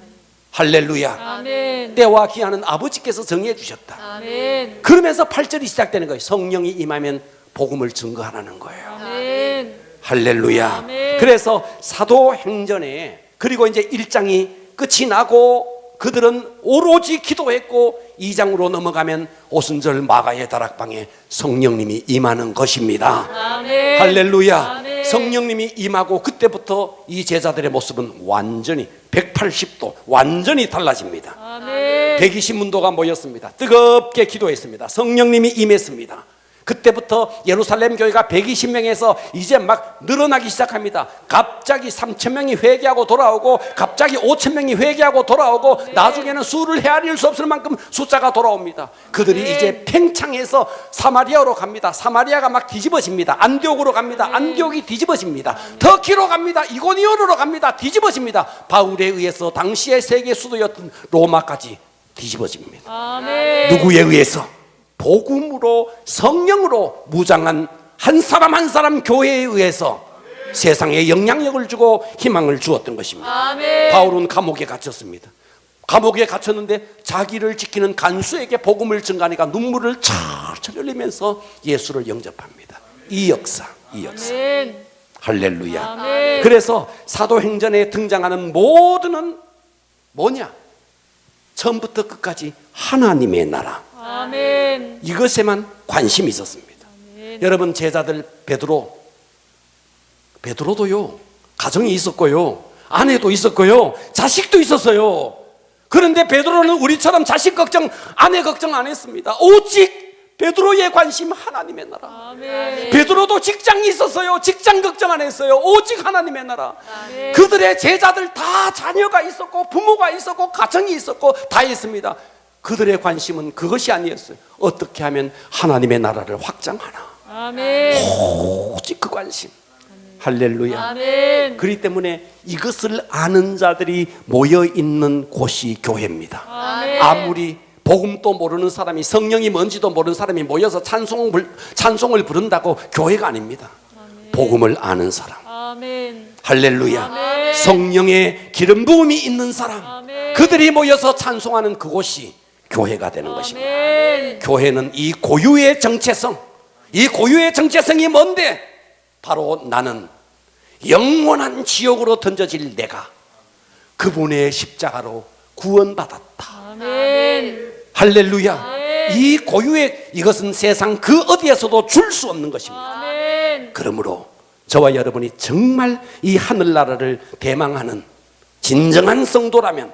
할렐루야. 아멘. 때와 기한은 아버지께서 정해 주셨다. 아멘. 그러면서 8절이 시작되는 거예요. 성령이 임하면 복음을 증거하라는 거예요. 아멘. 할렐루야. 아멘. 그래서 사도행전에 그리고 이제 1장이 끝이 나고 그들은 오로지 기도했고 2장으로 넘어가면 오순절 마가의 다락방에 성령님이 임하는 것입니다. 아멘. 할렐루야. 아멘. 성령님이 임하고 그때부터 이 제자들의 모습은 완전히 180도 완전히 달라집니다. 아멘. 120문도가 모였습니다. 뜨겁게 기도했습니다. 성령님이 임했습니다. 그때부터 예루살렘 교회가 120명에서 이제 막 늘어나기 시작합니다. 갑자기 3,000명이 회개하고 돌아오고, 갑자기 5,000명이 회개하고 돌아오고, 나중에는 수를 헤아릴 수 없을 만큼 숫자가 돌아옵니다. 그들이 이제 팽창해서 사마리아로 갑니다. 사마리아가 막 뒤집어집니다. 안디옥으로 갑니다. 안디옥이 뒤집어집니다. 터키로 갑니다. 이고니온으로 갑니다. 뒤집어집니다. 바울에 의해서 당시의 세계 수도였던 로마까지 뒤집어집니다. 아멘. 누구에 의해서? 복음으로, 성령으로 무장한 한 사람 한 사람 교회에 의해서 세상에 영향력을 주고 희망을 주었던 것입니다. 아멘. 바울은 감옥에 갇혔습니다. 감옥에 갇혔는데 자기를 지키는 간수에게 복음을 증가하니까 눈물을 철철 흘리면서 예수를 영접합니다. 이 역사. 아멘. 할렐루야. 아멘. 그래서 사도행전에 등장하는 모두는 뭐냐? 처음부터 끝까지 하나님의 나라, 아멘. 이것에만 관심이 있었습니다. 아멘. 여러분, 제자들 베드로도요, 가정이 있었고요, 아내도 있었고요, 자식도 있었어요. 그런데 베드로는 우리처럼 자식 걱정, 아내 걱정 안 했습니다. 오직 베드로의 관심, 하나님의 나라. 아멘. 베드로도 직장이 있었어요. 직장 걱정 안 했어요. 오직 하나님의 나라. 아멘. 그들의 제자들 다 자녀가 있었고, 부모가 있었고, 가정이 있었고, 다 있습니다. 그들의 관심은 그것이 아니었어요. 어떻게 하면 하나님의 나라를 확장하나. 아멘. 오직 그 관심. 할렐루야. 아멘. 그렇기 때문에 이것을 아는 자들이 모여 있는 곳이 교회입니다. 아멘. 아무리 복음도 모르는 사람이, 성령이 뭔지도 모르는 사람이 모여서 찬송을 부른다고 교회가 아닙니다. 복음을 아는 사람. 아멘. 할렐루야. 아멘. 성령의 기름 부음이 있는 사람, 아멘. 그들이 모여서 찬송하는 그곳이 교회가 되는 것입니다. 아멘. 교회는 이 고유의 정체성, 이 고유의 정체성이 뭔데? 바로 나는 영원한 지옥으로 던져질 내가 그분의 십자가로 구원받았다. 아멘. 할렐루야. 아멘. 이 고유의, 이것은 세상 그 어디에서도 줄 수 없는 것입니다. 아멘. 그러므로 저와 여러분이 정말 이 하늘나라를 대망하는 진정한 성도라면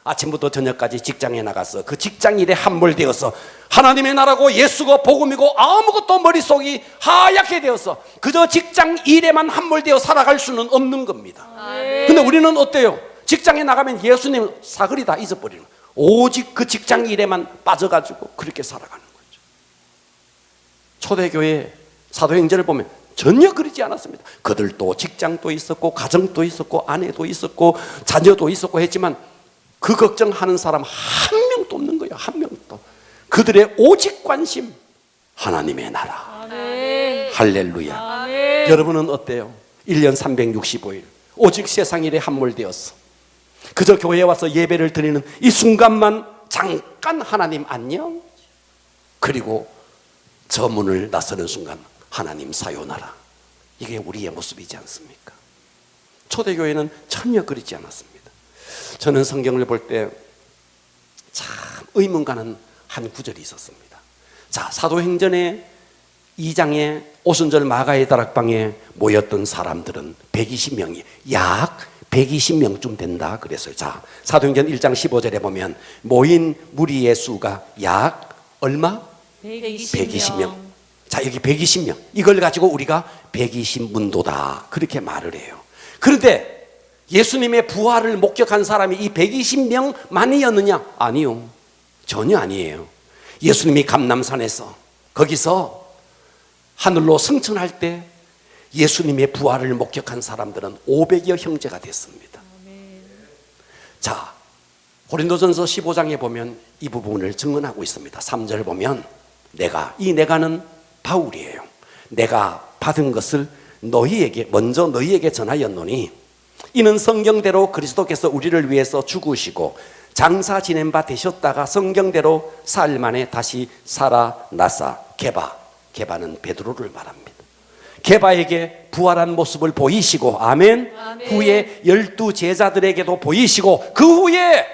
아침부터 저녁까지 직장에 나가서 그 직장 일에 함몰되어서 하나님의 나라고 예수가 복음이고 아무것도 머릿속이 하얗게 되어서 그저 직장 일에만 함몰되어 살아갈 수는 없는 겁니다. 아멘. 근데 우리는 어때요? 직장에 나가면 예수님 사거리 다 잊어버리는 거예요. 오직 그 직장 일에만 빠져가지고 그렇게 살아가는 거죠. 초대교회 사도행전을 보면 전혀 그러지 않았습니다. 그들도 직장도 있었고, 가정도 있었고, 아내도 있었고, 자녀도 있었고 했지만 그 걱정하는 사람 한 명도 없는 거예요. 한 명도. 그들의 오직 관심, 하나님의 나라. 아멘. 할렐루야. 아멘. 여러분은 어때요? 1년 365일 오직 세상 일에 함몰되었어. 그저 교회에 와서 예배를 드리는 이 순간만 잠깐 하나님 안녕, 그리고 저 문을 나서는 순간 하나님 사요나라. 이게 우리의 모습이지 않습니까? 초대교회는 전혀 그렇지 않았습니다. 저는 성경을 볼 때 참 의문 가는 한 구절이 있었습니다. 자, 사도행전의 2장에 오순절 마가의 다락방에 모였던 사람들은 120명이, 약 120명쯤 된다 그랬어요. 자, 사도행전 1장 15절에 보면 모인 무리의 수가 약 얼마? 120명. 자, 여기 120명. 이걸 가지고 우리가 120문도다 그렇게 말을 해요. 그런데 예수님의 부활을 목격한 사람이 이 120명만이었느냐? 아니요. 전혀 아니에요. 예수님이 감람산에서 거기서 하늘로 승천할 때 예수님의 부활을 목격한 사람들은 500여 형제가 됐습니다. 자, 고린도전서 15장에 보면 이 부분을 증언하고 있습니다. 3절 보면 내가는 바울이에요. 내가 받은 것을 먼저 너희에게 전하였노니 이는 성경대로 그리스도께서 우리를 위해서 죽으시고 장사 지낸 바 되셨다가 성경대로 사흘 만에 다시 살아나사 게바는 베드로를 말합니다. 게바에게 부활한 모습을 보이시고 아멘. 후에 12 제자들에게도 보이시고 그 후에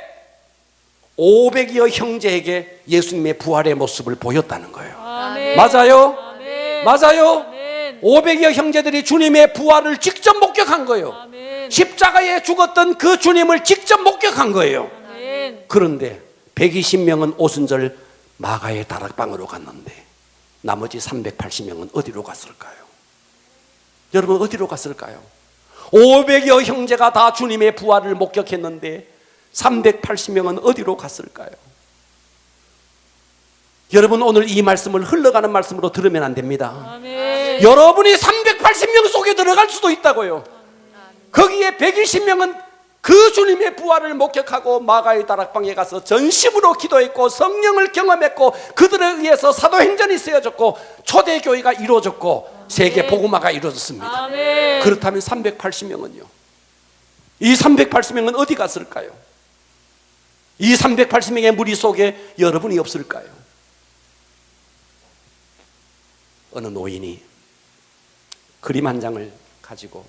500여 형제에게 예수님의 부활의 모습을 보였다는 거예요. 아멘. 맞아요? 아멘. 맞아요? 아멘. 500여 형제들이 주님의 부활을 직접 목격한 거예요. 아멘. 십자가에 죽었던 그 주님을 직접 목격한 거예요. 아멘. 그런데 120명은 오순절 마가의 다락방으로 갔는데 나머지 380명은 어디로 갔을까요? 여러분 어디로 갔을까요? 500여 형제가 다 주님의 부활을 목격했는데 380명은 어디로 갔을까요? 여러분 오늘 이 말씀을 흘러가는 말씀으로 들으면 안 됩니다. 아멘. 여러분이 380명 속에 들어갈 수도 있다고요. 거기에 120명은 그 주님의 부활을 목격하고 마가의 다락방에 가서 전심으로 기도했고 성령을 경험했고 그들에 의해서 사도행전이 쓰여졌고 초대교회가 이루어졌고 세계 복음화가 이루어졌습니다. 아멘. 그렇다면 380명은요? 이 380명은 어디 갔을까요? 이 380명의 무리 속에 여러분이 없을까요? 어느 노인이 그림 한 장을 가지고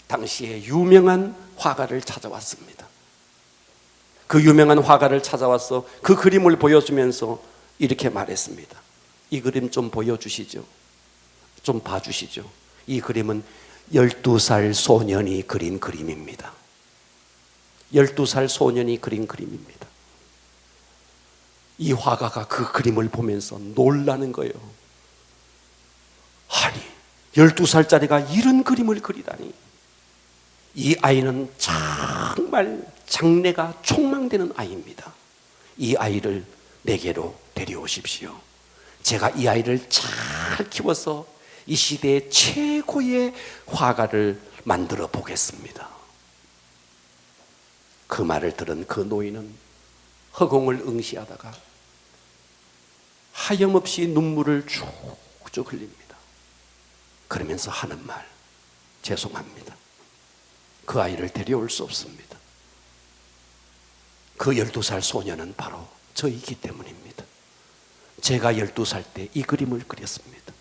당시에 유명한 화가를 찾아왔습니다. 그 유명한 화가를 찾아와서 그 그림을 보여주면서 이렇게 말했습니다. 이 그림 좀 보여주시죠. 좀 봐주시죠. 이 그림은 12살 소년이 그린 그림입니다. 12살 소년이 그린 그림입니다. 이 화가가 그 그림을 보면서 놀라는 거예요. 아니 12살짜리가 이런 그림을 그리다니. 이 아이는 정말 장래가 촉망되는 아이입니다. 이 아이를 내게로 데려오십시오. 제가 이 아이를 잘 키워서 이 시대의 최고의 화가를 만들어 보겠습니다. 그 말을 들은 그 노인은 허공을 응시하다가 하염없이 눈물을 쭉쭉 흘립니다. 그러면서 하는 말, 죄송합니다. 그 아이를 데려올 수 없습니다. 그 12살 소년은 바로 저이기 때문입니다. 제가 12살 때 이 그림을 그렸습니다.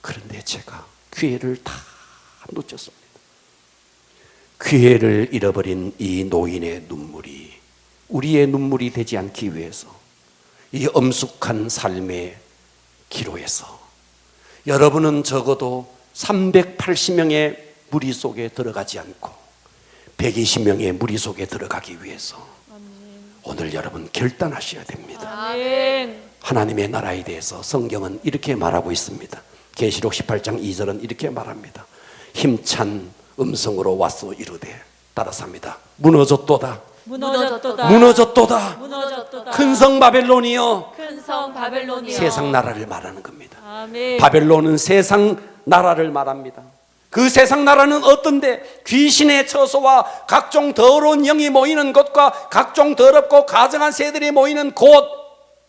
그런데 제가 기회를 다 놓쳤습니다. 기회를 잃어버린 이 노인의 눈물이 우리의 눈물이 되지 않기 위해서 이 엄숙한 삶의 기로에서 여러분은 적어도 380명의 무리 속에 들어가지 않고 120명의 무리 속에 들어가기 위해서 오늘 여러분 결단하셔야 됩니다. 아멘. 하나님의 나라에 대해서 성경은 이렇게 말하고 있습니다. 계시록 18장 2절은 이렇게 말합니다. 힘찬 음성으로 와서 이르되 따라서 합니다. 무너졌도다. 무너졌도다. 무너졌도다. 무너졌도다. 큰 성 바벨론이여. 큰 성 바벨론이여. 세상 나라를 말하는 겁니다. 아멘. 바벨론은 세상 나라를 말합니다. 그 세상 나라는 어떤데? 귀신의 처소와 각종 더러운 영이 모이는 곳과 각종 더럽고 가증한 새들이 모이는 곳.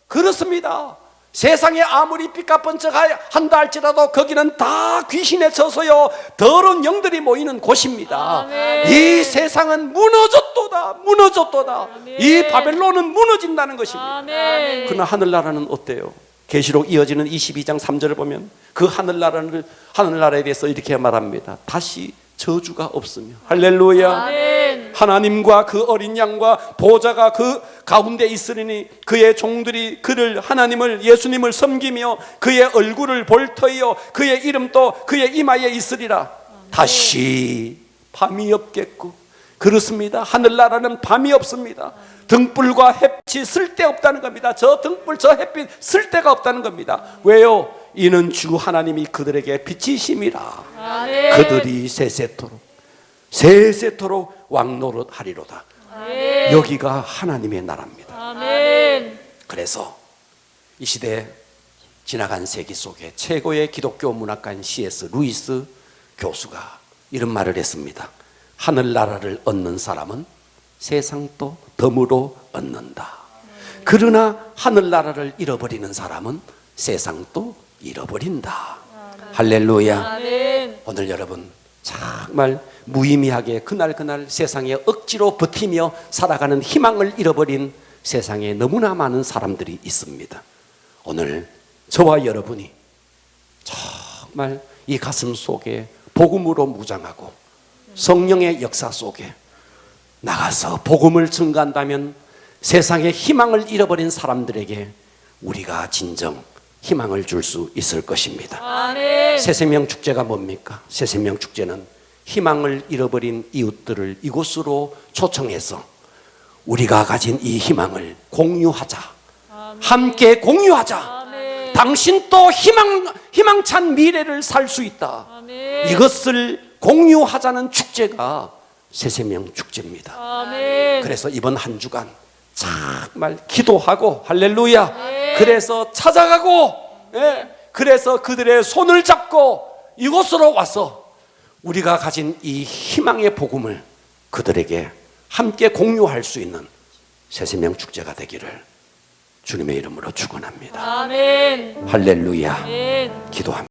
그렇습니다. 세상에 아무리 삐까뻔쩍한다 할지라도 거기는 다 귀신의 처소요 더러운 영들이 모이는 곳입니다. 아멘. 이 세상은 무너졌도다. 무너졌도다. 아멘. 이 바벨론은 무너진다는 것입니다. 아멘. 그러나 하늘나라는 어때요? 계시록 이어지는 22장 3절을 보면 그 하늘나라에 대해서 이렇게 말합니다. 다시 저주가 없으며. 할렐루야. 아멘. 하나님과 그 어린 양과 보좌가 그 가운데 있으리니 그의 종들이 그를 하나님을 예수님을 섬기며 그의 얼굴을 볼 터이요 그의 이름도 그의 이마에 있으리라. 다시 밤이 없겠고. 그렇습니다. 하늘나라는 밤이 없습니다. 등불과 햇빛이 쓸데없다는 겁니다. 저 등불 저 햇빛 쓸데가 없다는 겁니다. 왜요? 이는 주 하나님이 그들에게 빛이심이라. 아멘. 그들이 세세토록 왕노릇하리로다. 아멘. 여기가 하나님의 나라입니다. 아멘. 그래서 이 시대 지나간 세기 속에 최고의 기독교 문학가인 C.S. 루이스 교수가 이런 말을 했습니다. 하늘나라를 얻는 사람은 세상도 덤으로 얻는다. 그러나 하늘나라를 잃어버리는 사람은 세상도 잃어버린다. 할렐루야. 아멘. 오늘 여러분 정말 무의미하게 그날 세상에 억지로 버티며 살아가는 희망을 잃어버린 세상에 너무나 많은 사람들이 있습니다. 오늘 저와 여러분이 정말 이 가슴 속에 복음으로 무장하고 성령의 역사 속에 나가서 복음을 증거한다면 세상에 희망을 잃어버린 사람들에게 우리가 진정 희망을 줄 수 있을 것입니다. 아멘. 새생명 축제가 뭡니까? 새생명 축제는 희망을 잃어버린 이웃들을 이곳으로 초청해서 우리가 가진 이 희망을 공유하자. 함께 공유하자. 아멘. 당신도 희망찬 미래를 살 수 있다. 아멘. 이것을 공유하자는 축제가 새세명 축제입니다. 아멘. 그래서 이번 한 주간 정말 기도하고 할렐루야. 네. 그래서 찾아가고, 그래서 그들의 손을 잡고 이곳으로 와서 우리가 가진 이 희망의 복음을 그들에게 함께 공유할 수 있는 새세명 축제가 되기를 주님의 이름으로 축원합니다. 아멘. 할렐루야. 아멘. 기도합니다.